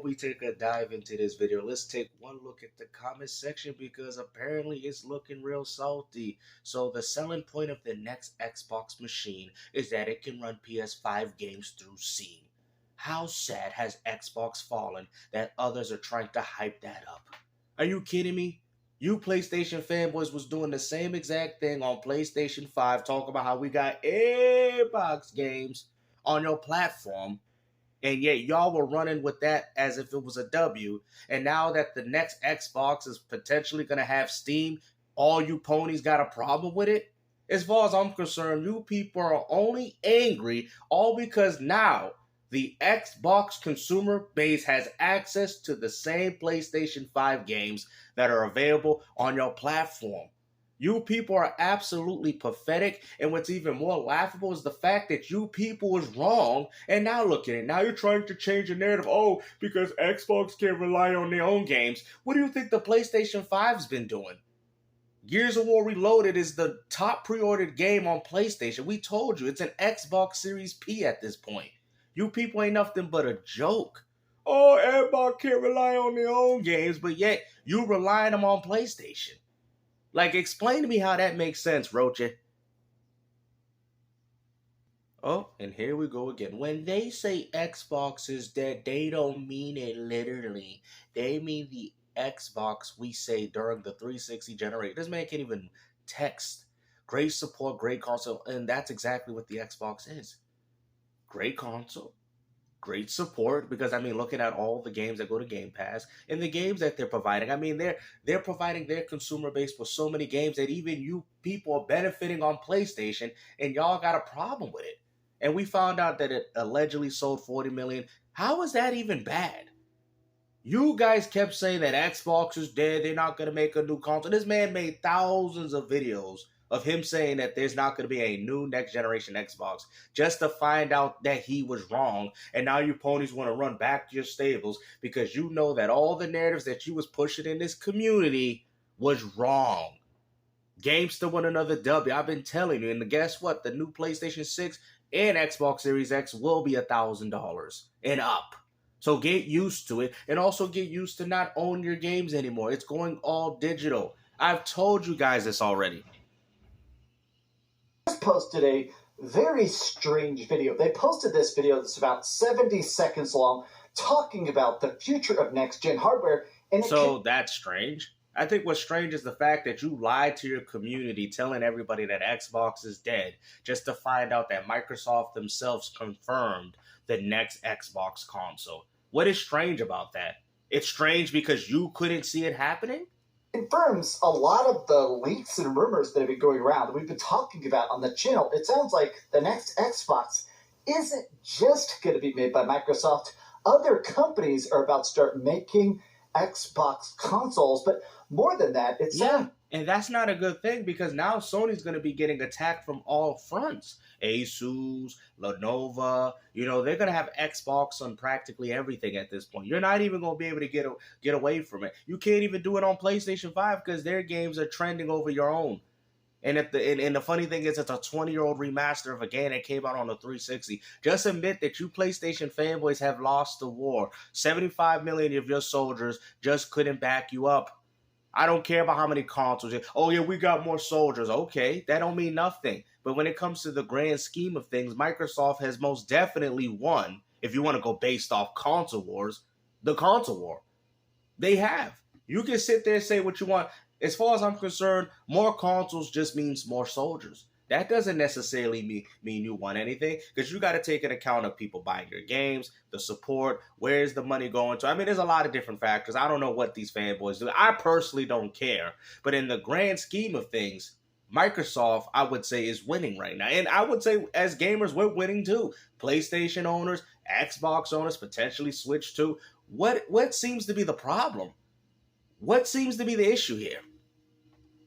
we take a dive into this video, let's take one look at the comment section because apparently it's looking real salty. So the selling point of the next Xbox machine is that it can run PS5 games through Steam. How sad has Xbox fallen that others are trying to hype that up? Are you kidding me? You PlayStation fanboys was doing the same exact thing on PlayStation 5, talking about how we got Xbox games on your platform. And yet y'all were running with that as if it was a W. And now that the next Xbox is potentially going to have Steam, all you ponies got a problem with it? As far as I'm concerned, you people are only angry all because now the Xbox consumer base has access to the same PlayStation 5 games that are available on your platform. You people are absolutely pathetic, and what's even more laughable is the fact that you people was wrong, and now look at it. Now you're trying to change the narrative. Oh, because Xbox can't rely on their own games. What do you think the PlayStation 5's been doing? Gears of War Reloaded is the top pre-ordered game on PlayStation. We told you, it's an Xbox Series P at this point. You people ain't nothing but a joke. Oh, Xbox can't rely on their own games, but yet you relying them on PlayStation. Like, explain to me how that makes sense, Rocha. Oh, and here we go again. When they say Xbox is dead, they don't mean it literally. They mean the Xbox we say during the 360 generation. This man can't even text. Great support, great console, and that's exactly what the Xbox is. Great console. Great support, because I mean, looking at all the games that go to Game Pass and the games that they're providing, I mean, they're providing their consumer base with so many games that even you people are benefiting on PlayStation, and y'all got a problem with it. And we found out that it allegedly sold 40 million. How is that even bad? You guys kept saying that Xbox is dead, they're not going to make a new console. This man made thousands of videos of him saying that there's not going to be a new next generation Xbox, just to find out that he was wrong. And now you ponies want to run back to your stables because you know that all the narratives that you was pushing in this community was wrong. Games still want another W. I've been telling you. And guess what? The new PlayStation 6 and Xbox Series X will be $1,000 and up. So get used to it, and also get used to not own your games anymore. It's going all digital. I've told you guys this already. Posted a very strange video. They posted this video that's about 70 seconds long talking about the future of next-gen hardware. And so that's strange. I think what's strange is the fact that you lied to your community telling everybody that Xbox is dead just to find out that Microsoft themselves confirmed the next Xbox console. What is strange about that? It's strange because you couldn't see it happening? Confirms a lot of the leaks and rumors that have been going around that we've been talking about on the channel. It sounds like the next Xbox isn't just going to be made by Microsoft. Other companies are about to start making Xbox consoles, but more than that, it's... Yeah, and that's not a good thing because now Sony's going to be getting attacked from all fronts. Asus, Lenovo, they're going to have Xbox on practically everything at this point. You're not even going to be able to get away from it. You can't even do it on PlayStation 5 because their games are trending over your own. And the funny thing is, it's a 20-year-old remaster of a game that came out on the 360. Just admit that you PlayStation fanboys have lost the war. 75 million of your soldiers just couldn't back you up. I don't care about how many consoles. Oh, yeah, we got more soldiers. Okay, that don't mean nothing. But when it comes to the grand scheme of things, Microsoft has most definitely won, if you want to go based off console wars, the console war. They have. You can sit there and say what you want. As far as I'm concerned, more consoles just means more soldiers. That doesn't necessarily mean you want anything, because you got to take into account of people buying your games, the support, where's the money going to. I mean, there's a lot of different factors. I don't know what these fanboys do. I personally don't care. But in the grand scheme of things, Microsoft, I would say, is winning right now. And I would say, as gamers, we're winning too. PlayStation owners, Xbox owners, potentially Switch too. What seems to be the problem? What seems to be the issue here?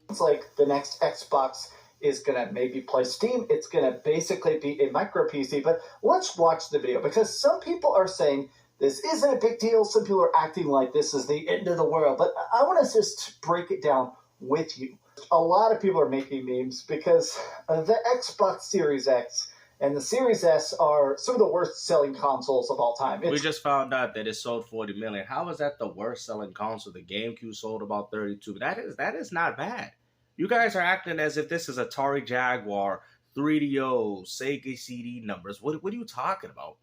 It's like the next Xbox is going to maybe play Steam. It's going to basically be a micro PC. But let's watch the video, because some people are saying this isn't a big deal. Some people are acting like this is the end of the world. But I want to just break it down with you. A lot of people are making memes because the Xbox Series X and the Series S are some of the worst-selling consoles of all time. We just found out that it sold 40 million. How is that the worst-selling console? The GameCube sold about 32. That is not bad. You guys are acting as if this is Atari Jaguar, 3DO, Sega CD numbers. What are you talking about?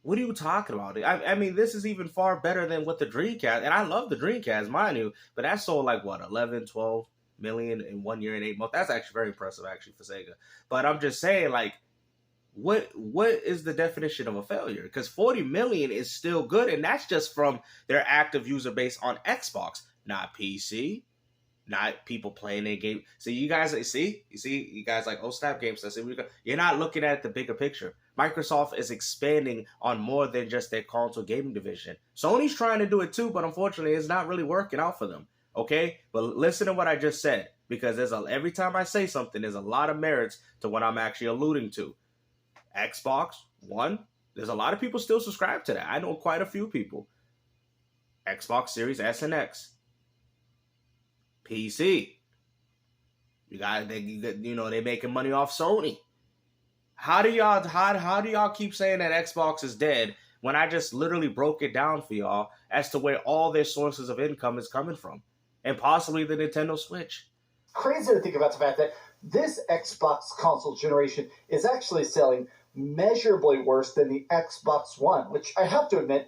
What are you talking about? I mean, this is even far better than what the Dreamcast, and I love the Dreamcast, mind you, but that sold like, what, 11, 12 million in 1 year and 8 months? That's actually very impressive, actually, for Sega. But I'm just saying, like, what is the definition of a failure? Because 40 million is still good, and that's just from their active user base on Xbox, not PC. Not people playing their game. So you guys, you guys like, oh, snap, GameStop. You're not looking at the bigger picture. Microsoft is expanding on more than just their console gaming division. Sony's trying to do it too, but unfortunately, it's not really working out for them. Okay, but listen to what I just said, because every time I say something, there's a lot of merits to what I'm actually alluding to. Xbox One, there's a lot of people still subscribe to that. I know quite a few people. Xbox Series S and X. PC. They're making money off Sony. How do y'all keep saying that Xbox is dead when I just literally broke it down for y'all as to where all their sources of income is coming from? And possibly the Nintendo Switch. Crazy to think about the fact that this Xbox console generation is actually selling measurably worse than the Xbox One, which I have to admit.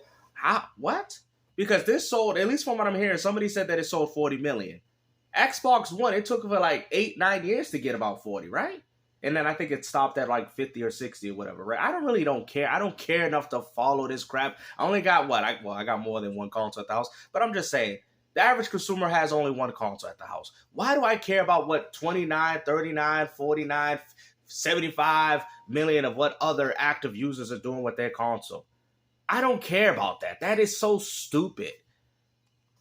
What? Because this sold, at least from what I'm hearing, somebody said that it sold 40 million. Xbox One, it took for like 8-9 years to get about 40, right? And then I think it stopped at like 50 or 60 or whatever, right? I don't care. I don't care enough to follow this crap. I only got I got more than one console at the house. But I'm just saying, the average consumer has only one console at the house. Why do I care about what 29, 39, 49, 75 million of what other active users are doing with their console? I don't care about that. That is so stupid.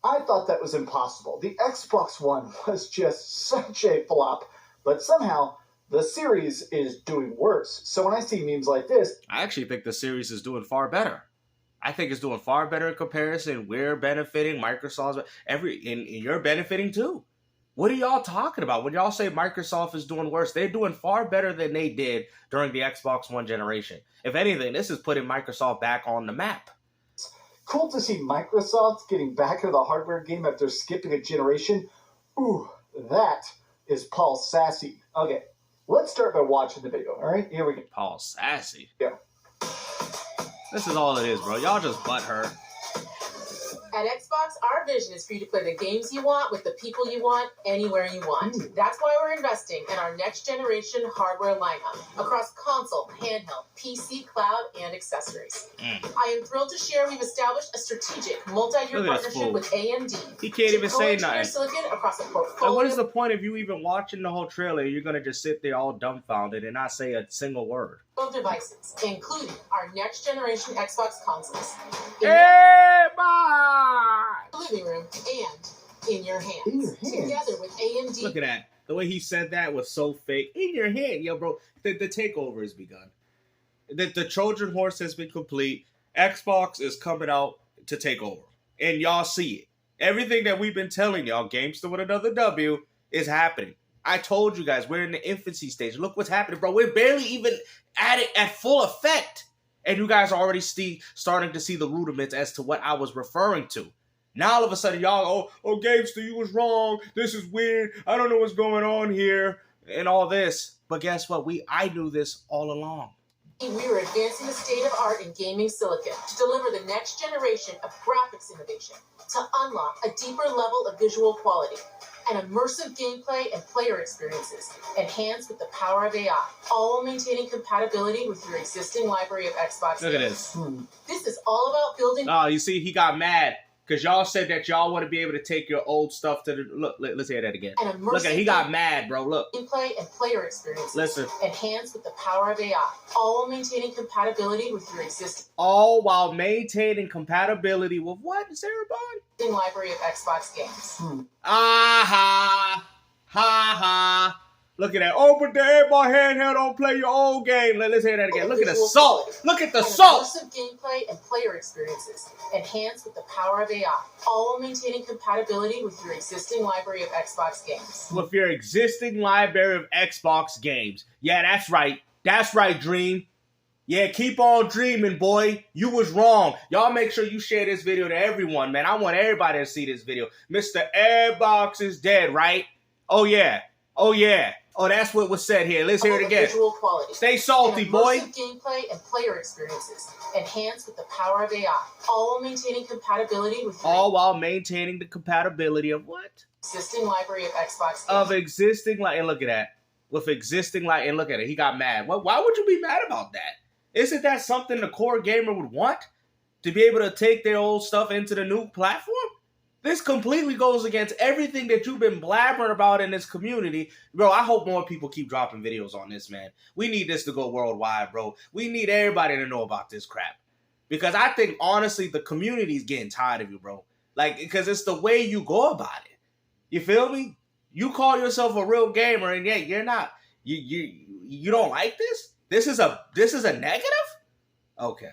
I thought that was impossible. The Xbox One was just such a flop, but somehow the Series is doing worse. So when I see memes like this, I actually think the Series is doing far better. I think it's doing far better in comparison. We're benefiting, Microsoft's and you're benefiting too. What are y'all talking about? When y'all say Microsoft is doing worse, they're doing far better than they did during the Xbox One generation. If anything, this is putting Microsoft back on the map. Cool to see Microsoft getting back into the hardware game after skipping a generation. Ooh, that is Paul Sassy. Okay, let's start by watching the video, all right? Here we go. Paul Sassy? Yeah. This is all it is, bro. Y'all just butthurt. At Xbox, our vision is for you to play the games you want with the people you want, anywhere you want. That's why we're investing in our next-generation hardware lineup across console, handheld, PC, cloud, and accessories. I am thrilled to share we've established a strategic multi-year partnership with AMD. He can't even say nothing. Silicon across a portfolio. Like, what is the point of you even watching the whole trailer? You're going to just sit there all dumbfounded and not say a single word. Devices, including our next-generation Xbox consoles. Living room and in your hands. Together with AMD. Look at that. The way he said that was so fake. In your hand. Yo, bro, the takeover has begun. The Trojan horse has been complete. Xbox is coming out to take over. And y'all see it. Everything that we've been telling y'all, Gamester with another W, is happening. I told you guys, we're in the infancy stage. Look what's happening, bro. We're barely even at it at full effect. And you guys are already starting to see the rudiments as to what I was referring to. Now all of a sudden, y'all, oh, Gamester, you was wrong. This is weird. I don't know what's going on here. And all this. But guess what? I knew this all along. We are advancing the state of art in gaming silicon to deliver the next generation of graphics innovation, to unlock a deeper level of visual quality, and immersive gameplay and player experiences, enhanced with the power of AI, all while maintaining compatibility with your existing library of Xbox games. Look at this. This is all about building... Oh, you see, he got mad. Because y'all said that y'all want to be able to take your old stuff to the... Look, let's hear that again. Look at he got mad, bro. Look. Gameplay and player experiences. Listen. Enhanced with the power of AI. All while maintaining compatibility with your existing... All while maintaining compatibility with what, Sarah? Library of Xbox games. Ha ha. Look at that. Oh, but the Xbox handheld don't play your old game. Let's hear that again. Look at the salt. Look at the salt. Immersive gameplay and player experiences, enhanced with the power of AI, all while maintaining compatibility with your existing library of Xbox games. With your existing library of Xbox games. Yeah, that's right. That's right, Dream. Yeah, keep on dreaming, boy. You was wrong. Y'all make sure you share this video to everyone, man. I want everybody to see this video. Mr. Airbox is dead, right? Oh, yeah. Oh, yeah. Oh, that's what was said here. Let's hear it again. Visual quality. Stay salty, boy. Gameplay and player experiences, enhanced with the power of AI, all while maintaining compatibility with all while maintaining the compatibility of what? Existing library of Xbox games. Of existing, and look at that. With existing, and look at it. He got mad. Why would you be mad about that? Isn't that something the core gamer would want? To be able to take their old stuff into the new platform? This completely goes against everything that you've been blabbering about in this community. Bro, I hope more people keep dropping videos on this, man. We need this to go worldwide, bro. We need everybody to know about this crap. Because I think, honestly, the community's getting tired of you, bro. Because it's the way you go about it. You feel me? You call yourself a real gamer, and yet you're not. You don't like this? This is a negative? Okay.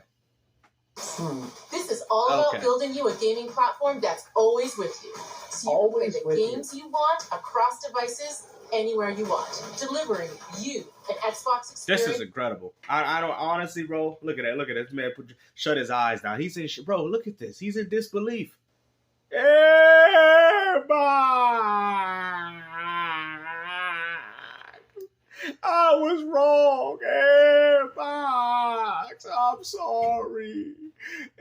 This is all about building you a gaming platform that's always with you. So you can play the games you want across devices, anywhere you want, delivering you an Xbox experience. This is incredible. I don't honestly, bro. Look at that. Look at this man. Shut his eyes down. He's in. Bro, look at this. He's in disbelief. I was wrong, Airbox. I'm sorry,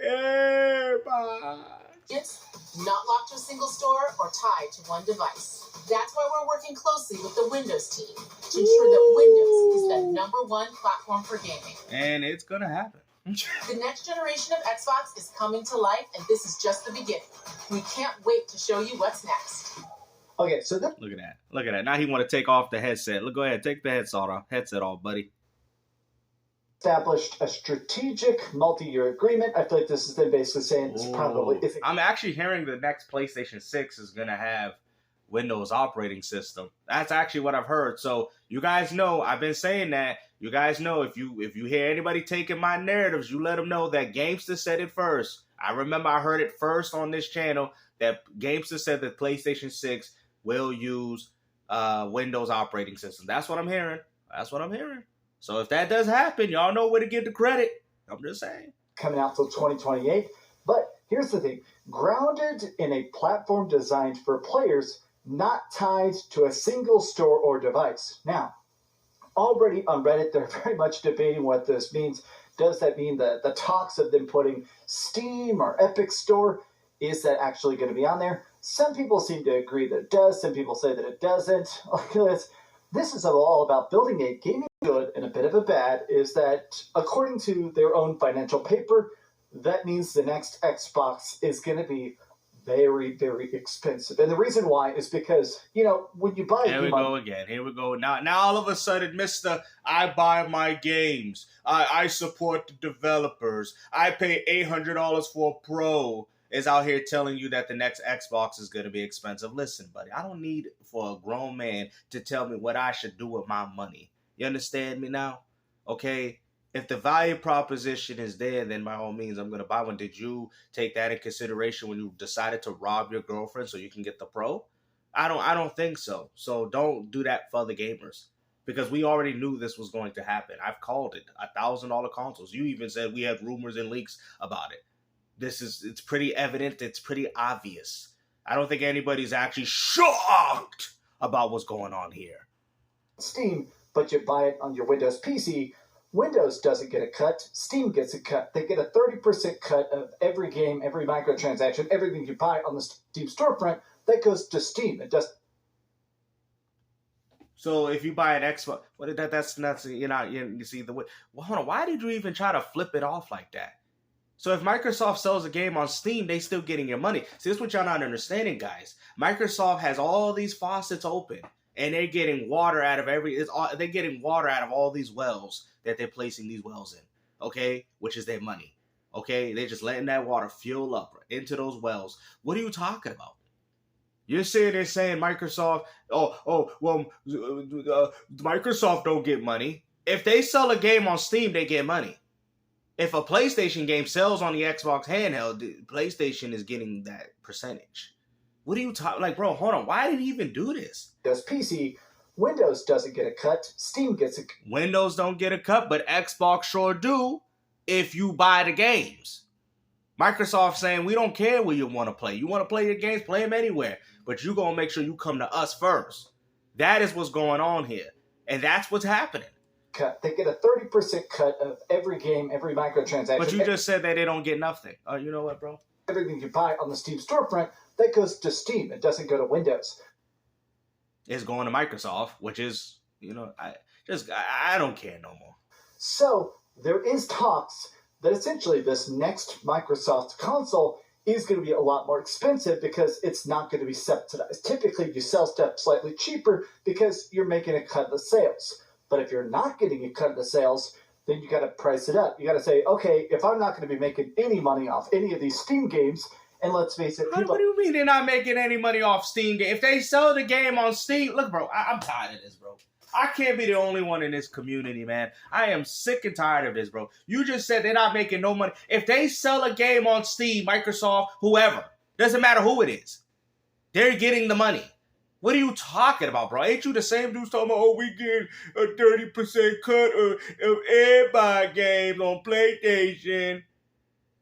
Airbox. It's not locked to a single store or tied to one device. That's why we're working closely with the Windows team to ensure that Windows is the #1 platform for gaming. And it's gonna happen. The next generation of Xbox is coming to life, and this is just the beginning. We can't wait to show you what's next. Okay, so look at that. Look at that. Now he want to take off the headset. Look, go ahead, take the headset off, buddy. Established a strategic multi-year agreement. I feel like this is them basically saying it's probably. I'm actually hearing the next PlayStation 6 is gonna have Windows operating system. That's actually what I've heard. So you guys know, I've been saying that. You guys know, if you hear anybody taking my narratives, you let them know that Gamester said it first. I remember I heard it first on this channel that Gamester said that PlayStation 6 will use Windows operating system. That's what I'm hearing. That's what I'm hearing. So if that does happen, y'all know where to give the credit. I'm just saying. Coming out till 2028. But here's the thing. Grounded in a platform designed for players, not tied to a single store or device. Now, already on Reddit, they're very much debating what this means. Does that mean that the talks of them putting Steam or Epic Store, is that actually going to be on there? Some people seem to agree that it does. Some people say that it doesn't. This is all about building a gaming good and a bit of a bad, is that according to their own financial paper, that means the next Xbox is going to be very, very expensive. And the reason why is because, when you buy... Here we go again. Here we go. Now all of a sudden, Mr. I buy my games. I support the developers. I pay $800 for a Pro. Is out here telling you that the next Xbox is going to be expensive. Listen, buddy, I don't need for a grown man to tell me what I should do with my money. You understand me now? Okay? If the value proposition is there, then by all means, I'm going to buy one. Did you take that in consideration when you decided to rob your girlfriend so you can get the Pro? I don't think so. So don't do that for other gamers. Because we already knew this was going to happen. I've called it $1,000 consoles. You even said we had rumors and leaks about it. It's pretty evident. It's pretty obvious. I don't think anybody's actually shocked about what's going on here. Steam, but you buy it on your Windows PC. Windows doesn't get a cut. Steam gets a cut. They get a 30% cut of every game, every microtransaction, everything you buy on the Steam storefront. That goes to Steam. It does. So if you buy an Xbox, that's you see the way. Well, hold on. Why did you even try to flip it off like that? So if Microsoft sells a game on Steam, they still getting your money. See, this is what y'all not understanding, guys. Microsoft has all these faucets open, and they're getting water out of they're getting water out of all these wells that they're placing these wells in. Okay, which is their money. Okay, they're just letting that water fuel up into those wells. What are you talking about? You're sitting there saying Microsoft, Microsoft don't get money. If they sell a game on Steam, they get money. If a PlayStation game sells on the Xbox handheld, PlayStation is getting that percentage. What are you talking? Bro, hold on. Why did he even do this? Does PC, Windows doesn't get a cut. Steam gets a cut. Windows don't get a cut, but Xbox sure do if you buy the games. Microsoft saying, we don't care where you want to play. You want to play your games, play them anywhere. But you're going to make sure you come to us first. That is what's going on here. And that's what's happening. Cut. They get a 30% cut of every game, every microtransaction. But you just said that they don't get nothing. Oh, you know what, bro? Everything you buy on the Steam storefront, that goes to Steam. It doesn't go to Windows. It's going to Microsoft, which is, I don't care no more. So there is talks that essentially this next Microsoft console is going to be a lot more expensive because it's not going to be subsidized. Typically, you sell stuff slightly cheaper because you're making a cut of the sales. But if you're not getting a cut of the sales, then you got to price it up. You got to say, okay, if I'm not going to be making any money off any of these Steam games, and let's face it, What do you mean they're not making any money off Steam game? If they sell the game on Steam, look, bro, I'm tired of this, bro. I can't be the only one in this community, man. I am sick and tired of this, bro. You just said they're not making no money. If they sell a game on Steam, Microsoft, whoever, doesn't matter who it is, they're getting the money. What are you talking about, bro? Ain't you the same dudes talking about, oh, we get a 30% cut of everybody games on PlayStation?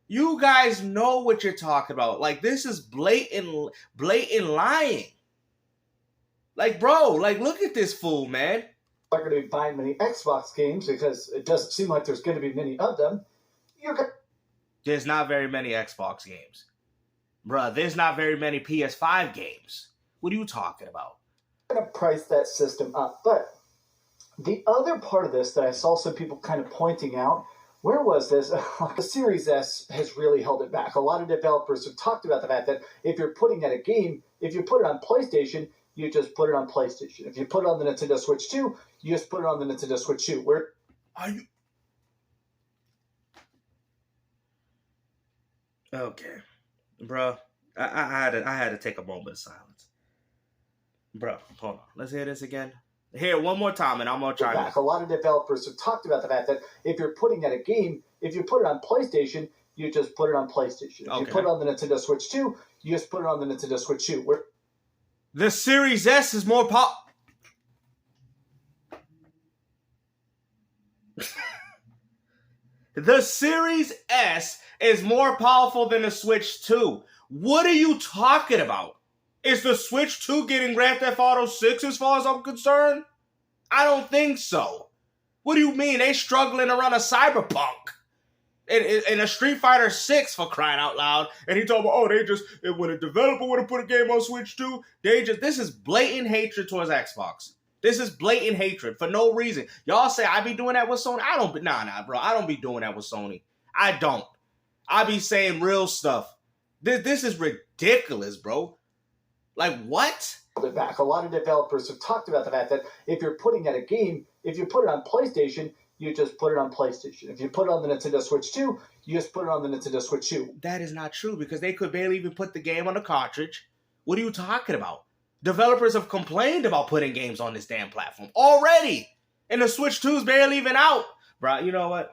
You guys know what you're talking about. Like, this is blatant lying. Like, bro, like, look at this fool, man. Not going to be buying many Xbox games because it doesn't seem like there's going to be many of them. There's not very many Xbox games. Bruh, there's not very many PS5 games. What are you talking about? I'm going to price that system up. But the other part of this that I saw some people kind of pointing out, where was this? The Series S has really held it back. A lot of developers have talked about the fact that if you're putting out a game, if you put it on PlayStation, you just put it on PlayStation. If you put it on the Nintendo Switch 2, you just put it on the Nintendo Switch 2. Where are you? Okay, bro. I had to take a moment of silence. Bro, hold on. Let's hear this again. Here, one more time, and I'm going to try back. A lot of developers have talked about the fact that if you're putting out a game, if you put it on PlayStation, you just put it on PlayStation. If you put it on the Nintendo Switch 2, you just put it on the Nintendo Switch 2. The Series S is more The Series S is more powerful than the Switch 2. What are you talking about? Is the Switch 2 getting Grand Theft Auto 6 as far as I'm concerned? I don't think so. What do you mean? They struggling to run a Cyberpunk and a Street Fighter 6 for crying out loud. And he told me, oh, when a developer would have put a game on Switch 2, this is blatant hatred towards Xbox. This is blatant hatred for no reason. Y'all say I be doing that with Sony? Nah, bro. I don't be doing that with Sony. I don't. I be saying real stuff. This is ridiculous, bro. Like, what? Back. A lot of developers have talked about the fact that if you're putting out a game, if you put it on PlayStation, you just put it on PlayStation. If you put it on the Nintendo Switch 2, you just put it on the Nintendo Switch 2. That is not true because they could barely even put the game on the cartridge. What are you talking about? Developers have complained about putting games on this damn platform already. And the Switch 2 is barely even out. Bro, you know what?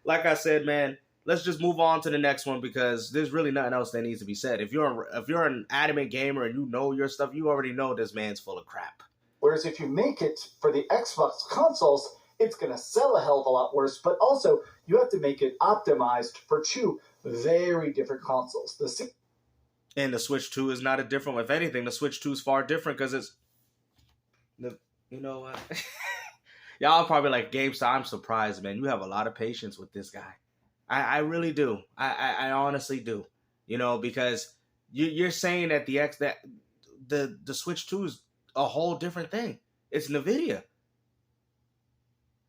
Like I said, man, let's just move on to the next one because there's really nothing else that needs to be said. If you're an adamant gamer and you know your stuff, you already know this man's full of crap. Whereas if you make it for the Xbox consoles, it's going to sell a hell of a lot worse. But also, you have to make it optimized for two very different consoles. And the Switch 2 is not a different one. If anything, the Switch 2 is far different because it's... You know what? Y'all probably like, GameStop, I'm surprised, man. You have a lot of patience with this guy. I really do. I honestly do. You know, because you're saying that the Switch 2 is a whole different thing. It's NVIDIA.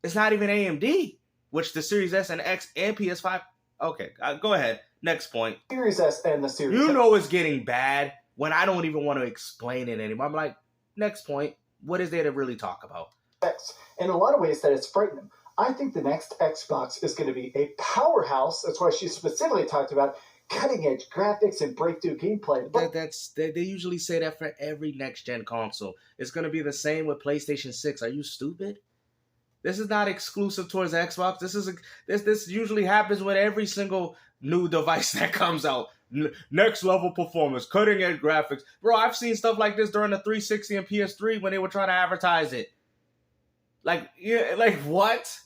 It's not even AMD, which the Series S and X and PS5... Okay, go ahead. Next point. Series S and the Series You know it's getting bad when I don't even want to explain it anymore. I'm like, next point. What is there to really talk about? X. In a lot of ways that it's frightening. I think the next Xbox is going to be a powerhouse. That's why she specifically talked about cutting-edge graphics and breakthrough gameplay. But they usually say that for every next-gen console. It's going to be the same with PlayStation 6. Are you stupid? This is not exclusive towards Xbox. This usually happens with every single new device that comes out. next level performance, cutting edge graphics. Bro, I've seen stuff like this during the 360 and PS3 when they were trying to advertise it. Like, yeah, like what?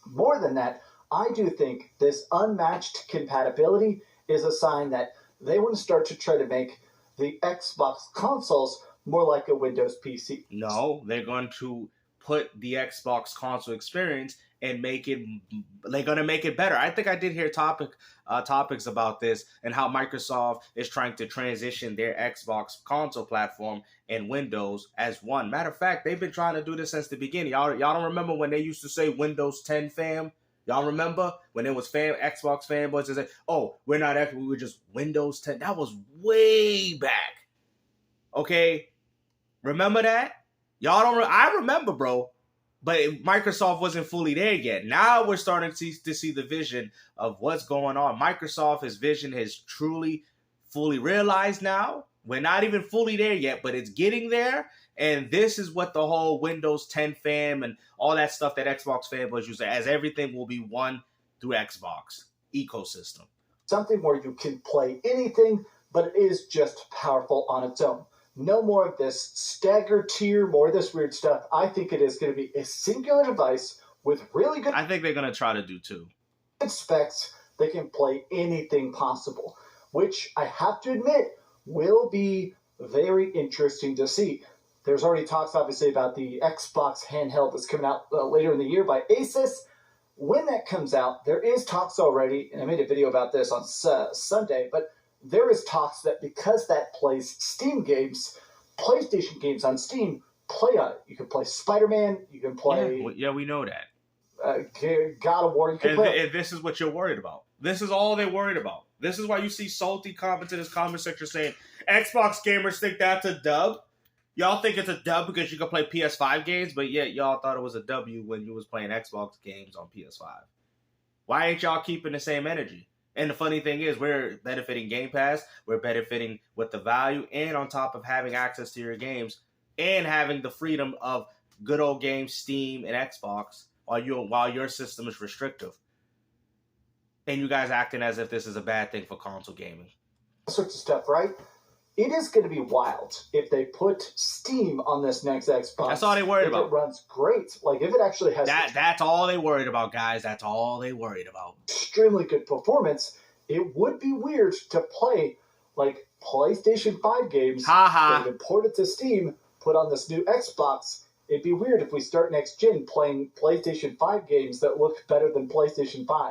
More than that, I do think this unmatched compatibility is a sign that they want to start to try to make the Xbox consoles more like a Windows PC. No, they're going to put the Xbox console experience and they're going to make it better. I think I did hear topics about this and how Microsoft is trying to transition their Xbox console platform and Windows as one. Matter of fact, they've been trying to do this since the beginning. Y'all don't remember when they used to say Windows 10 fam? Y'all remember when it was Xbox fanboys and said, "Oh, we're not Xbox, we were just Windows 10." That was way back. Okay? Remember that? Y'all don't. I remember, bro. But Microsoft wasn't fully there yet. Now we're starting to see the vision of what's going on. Microsoft's vision has truly, fully realized now. We're not even fully there yet, but it's getting there. And this is what the whole Windows 10 fam and all that stuff that Xbox fanboys use, as everything will be one through Xbox ecosystem. Something where you can play anything, but it is just powerful on its own. No more of this staggered tier, more of this weird stuff. I think it is going to be a singular device with really good... I think they're going to try to do too. ...specs that can play anything possible, which I have to admit will be very interesting to see. There's already talks, obviously, about the Xbox handheld that's coming out later in the year by Asus. When that comes out, there is talks already, and I made a video about this on Sunday, but there is talks that because that plays Steam games, PlayStation games on Steam, play on it. You can play Spider-Man, you can play... Yeah, we know that. God of War, you can play... And this is what you're worried about. This is all they're worried about. This is why you see salty comments in this comment section saying, Xbox gamers think that's a dub. Y'all think it's a dub because you can play PS5 games, but yet y'all thought it was a W when you was playing Xbox games on PS5. Why ain't y'all keeping the same energy? And the funny thing is, we're benefiting Game Pass, we're benefiting with the value, and on top of having access to your games, and having the freedom of good old games, Steam and Xbox, while your system is restrictive. And you guys acting as if this is a bad thing for console gaming. Sorts of stuff, right? It is going to be wild if they put Steam on this next Xbox. That's all they worried about. It runs great. Like, if it actually has... That's all they worried about, guys. That's all they worried about. Extremely good performance. It would be weird to play, like, PlayStation 5 games that have been ported to Steam, put on this new Xbox. It'd be weird if we start next gen playing PlayStation 5 games that look better than PlayStation 5.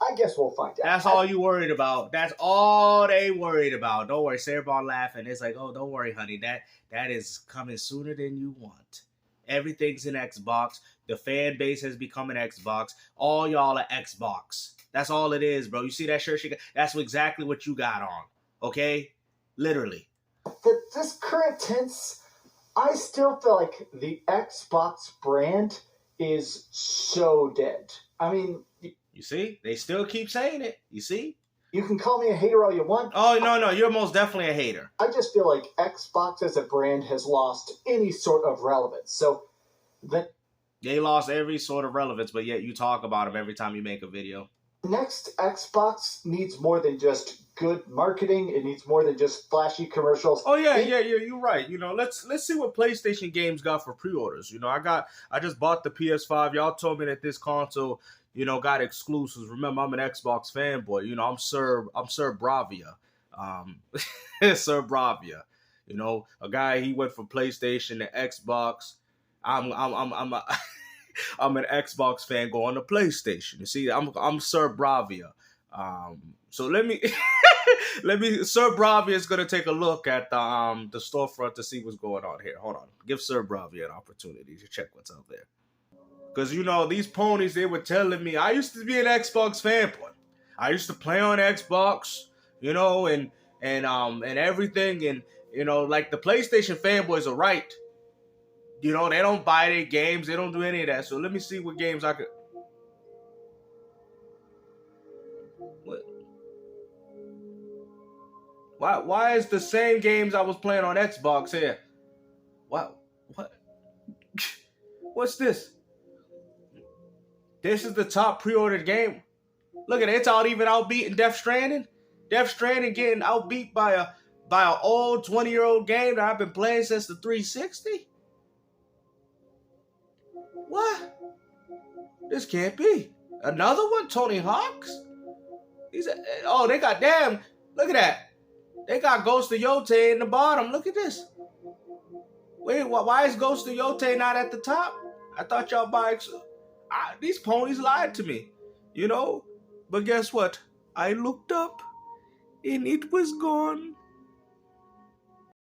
I guess we'll find out. That's all you worried about. That's all they worried about. Don't worry. Sarah laughing. It's like, oh, don't worry, honey. That is coming sooner than you want. Everything's in Xbox. The fan base has become an Xbox. All y'all are Xbox. That's all it is, bro. You see that shirt she got? That's exactly what you got on. Okay? Literally. This current tense, I still feel like the Xbox brand is so dead. I mean... You see? They still keep saying it. You see? You can call me a hater all you want. Oh, no. You're most definitely a hater. I just feel like Xbox as a brand has lost any sort of relevance. So, they lost every sort of relevance, but yet you talk about them every time you make a video. Next Xbox needs more than just good marketing. It needs more than just flashy commercials. Oh, yeah, you're right. You know, let's see what PlayStation games got for pre-orders. You know, I just bought the PS5. Y'all told me that this console... got exclusives. Remember, I'm an Xbox fanboy. I'm Sir Bravia. Sir Bravia. A guy, he went from PlayStation to Xbox. I'm an Xbox fan going to PlayStation. You see, I'm Sir Bravia. So let me Sir Bravia is gonna take a look at the storefront to see what's going on here. Hold on. Give Sir Bravia an opportunity to check what's out there. Because, these ponies, they were telling me, I used to be an Xbox fanboy. I used to play on Xbox, and everything. And, like the PlayStation fanboys are right. They don't buy their games. They don't do any of that. So let me see what games I could... What? Why is the same games I was playing on Xbox here? What? What's this? This is the top pre-ordered game. Look at it. It's out even outbeating Death Stranding. Death Stranding getting outbeat by an old 20-year-old game that I've been playing since the 360. What? This can't be. Another one? Tony Hawk's? They got damn. Look at that. They got Ghost of Yotei in the bottom. Look at this. Wait, why is Ghost of Yotei not at the top? I thought y'all these ponies lied to me, you know? But guess what? I looked up and it was gone.